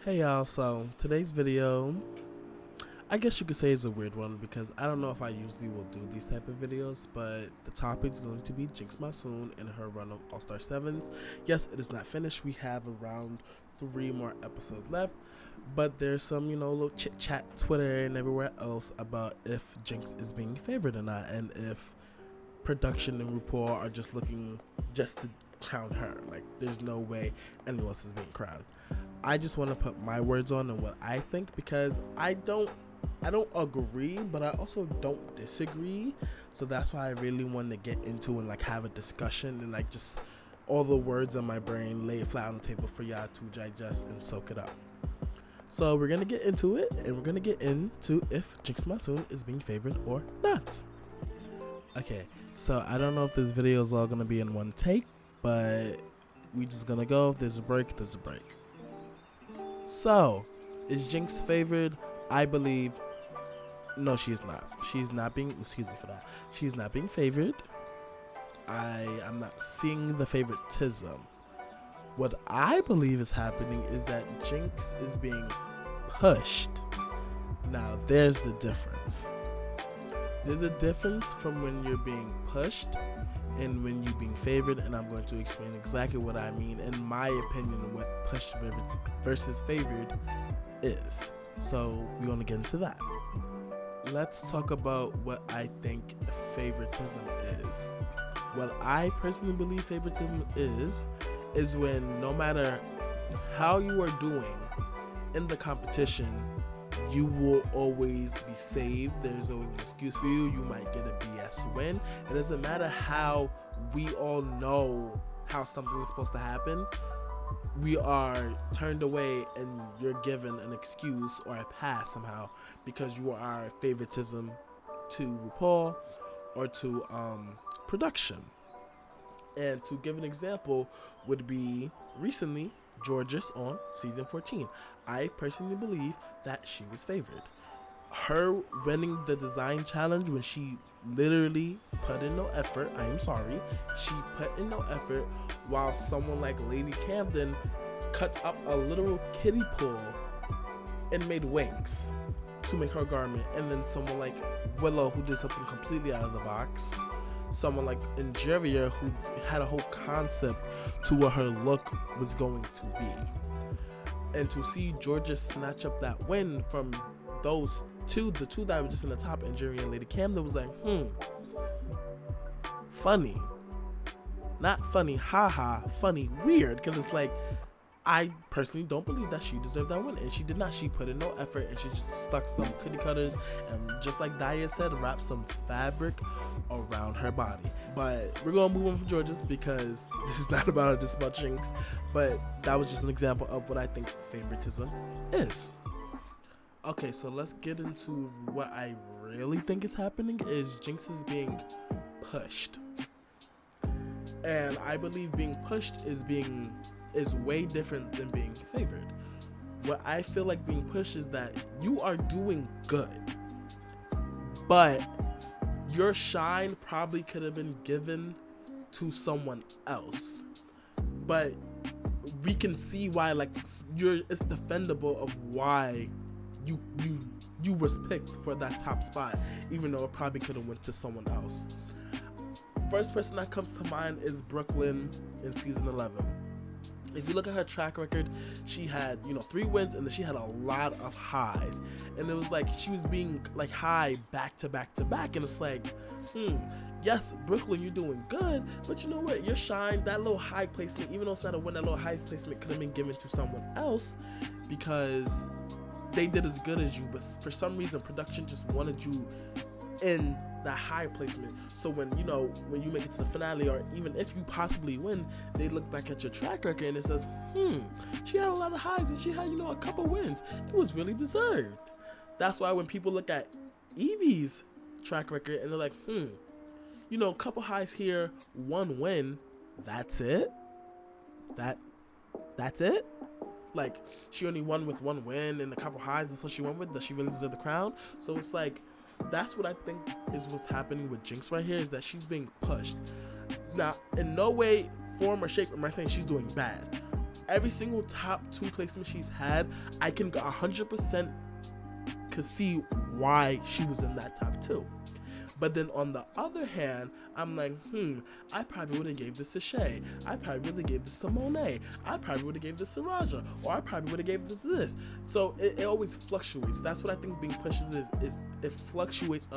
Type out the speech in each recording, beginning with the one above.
Hey y'all, so today's video, I guess you could say is a weird one because I don't know if I usually will do these type of videos, but the topic is going to be Jinkx Monsoon and her run of All-Star 7s. Yes, it is not finished. We have around 3 more episodes left, but there's some, little chit-chat, Twitter and everywhere else about if Jinkx is being favored or not, and if production and RuPaul are just looking just to crown her. Like, there's no way anyone else is being crowned. I just want to put my words on and what I think, because I don't agree, but I also don't disagree. So that's why I really want to get into and have a discussion and just all the words in my brain, lay it flat on the table for y'all to digest and soak it up. So we're gonna get into it, and we're gonna get into if Jinkx Monsoon is being favored or not. Okay, so I don't know if this video is all gonna be in one take, but we just gonna go. If there's a break, there's a break. So, is Jinkx favored? I believe, no, she's not. She's not being, excuse me for that. She's not being favored. I'm not seeing the favoritism. What I believe is happening is that Jinkx is being pushed. Now, there's the difference. There's a difference from when you're being pushed and when you're being favored, and I'm going to explain exactly what I mean, in my opinion, what pushed versus favored is. So we're going to get into that. Let's talk about what I think favoritism is. What I personally believe favoritism is when no matter how you are doing in the competition, you will always be saved. There's always an excuse for you. You might get a BS win. It doesn't matter how we all know how something is supposed to happen. We are turned away and you're given an excuse or a pass somehow because you are favoritism to RuPaul or to production. And to give an example would be recently Georges on season 14. I personally believe that she was favored. Her winning the design challenge when she literally put in no effort, I'm sorry, she put in no effort, while someone like Lady Camden cut up a literal kiddie pool and made wings to make her garment, and then someone like Willow who did something completely out of the box, someone like Ingeria who had a whole concept to what her look was going to be. And to see Georgia snatch up that win from those two, the two that were just in the top, Ingeria and Lady Camden, was like, funny. Not funny, haha, funny, weird, because it's like, I personally don't believe that she deserved that win, and she did not. She put in no effort, and she just stuck some cookie cutters, and just like Daya said, wrapped some fabric around her body. But we're gonna move on from Georges because this is not about her, this is about Jinkx. But that was just an example of what I think favoritism is. Okay, so let's get into what I really think is happening. Is Jinkx is being pushed, and I believe being pushed is way different than being favored. What I feel like being pushed is that you are doing good, but your shine probably could have been given to someone else. But we can see why, it's defendable of why you was picked for that top spot, even though it probably could have went to someone else. First person that comes to mind is Brooklyn in season 11. If you look at her track record, she had 3 wins, and then she had a lot of highs, and it was like she was being high back to back to back, and it's like, yes, Brooklyn, you're doing good, but you know what, your shine, that little high placement, even though it's not a win, that little high placement could have been given to someone else because they did as good as you, but for some reason production just wanted you in that high placement. So when you make it to the finale, or even if you possibly win, they look back at your track record and it says, she had a lot of highs and she had a couple wins. It was really deserved. That's why when people look at Evie's track record and they're like, a couple highs here, 1 win, that's it. That's it. Like, she only won with 1 win and a couple highs, and so she won with. Does she really deserve the crown? So it's like, that's what I think is what's happening with Jinkx right here, is that she's being pushed. Now, in no way, form, or shape am I saying she's doing bad, every single top 2 placement she's had, I can 100% could see why she was in that top 2. But then on the other hand, I'm like, I probably would have gave this to Shay. I probably would have gave this to Monet. I probably would have gave this to Raja. Or I probably would have gave this to this. So it always fluctuates. That's what I think being pushed is it fluctuates.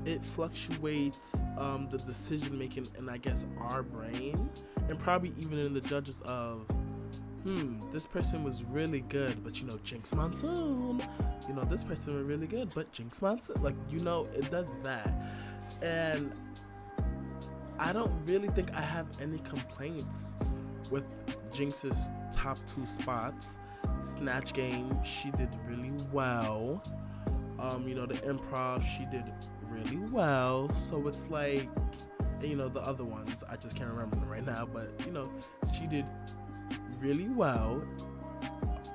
It fluctuates the decision making in, I guess, our brain, and probably even in the judges of, this person was really good, but Jinkx Monsoon, this person was really good, but Jinkx Monsoon, like, it does that. And I don't really think I have any complaints with Jinkx's top 2 spots. Snatch Game, she did really well. The improv, she did really well. So it's like, the other ones, I just can't remember them right now, but she did really well.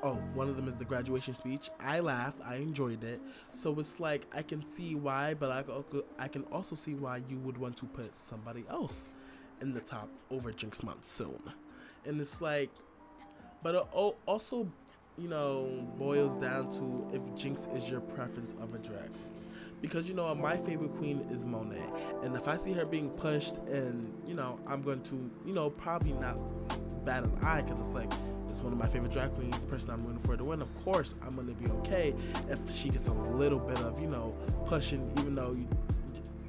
Oh, one of them is the graduation speech. I laughed, I enjoyed it. So it's like, I can see why, but I can also see why you would want to put somebody else in the top over Jinkx Monsoon. And it's like, but it also, boils down to if Jinkx is your preference of a drag queen. Because, my favorite queen is Monet. And if I see her being pushed, and, I'm going to, probably not bat an eye, because it's like, it's one of my favorite drag queens, person I'm rooting for to win. Of course, I'm going to be okay if she gets a little bit of, pushing, even though,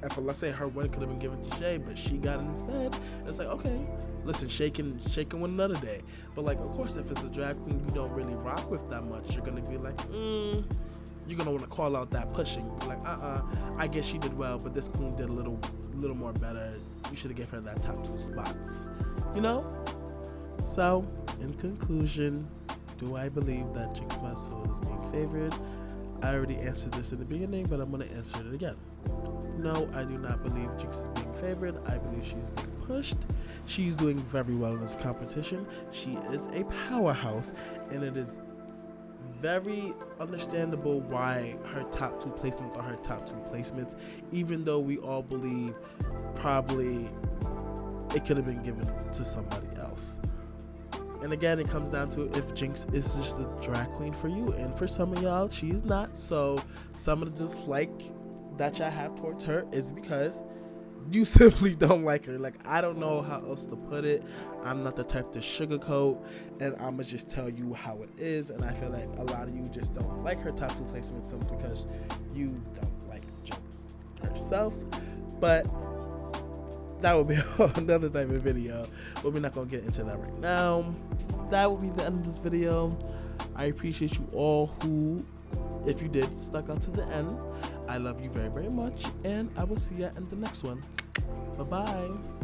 if let's say her win could have been given to Shay, but she got it instead. It's like, okay, listen, Shay can win another day. But, like, of course, if it's a drag queen you don't really rock with that much, you're going to be like, you're going to want to call out that pushing. Like, I guess she did well, but this queen did a little more better. You should have given her that top 2 spots. So, in conclusion, do I believe that Jinkx Monsoon is being favored? I already answered this in the beginning, but I'm going to answer it again. No, I do not believe Jinkx is being favored. I believe she's being pushed. She's doing very well in this competition. She is a powerhouse, and it is very understandable why her top 2 placements are her top 2 placements, even though we all believe probably it could have been given to somebody else. And again, it comes down to if Jinkx is just the drag queen for you, and for some of y'all, she's not. So some of the dislike that y'all have towards her is because you simply don't like her. Like, I don't know how else to put it. I'm not the type to sugarcoat, and I'ma just tell you how it is. And I feel like a lot of you just don't like her top 2 placements simply because you don't like Jinkx herself. But that would be another type of video, but we're not gonna get into that right now. That will be the end of this video. I appreciate you all who, if you did, stuck out to the end. I love you very, very much, and I will see you in the next one. Bye-bye.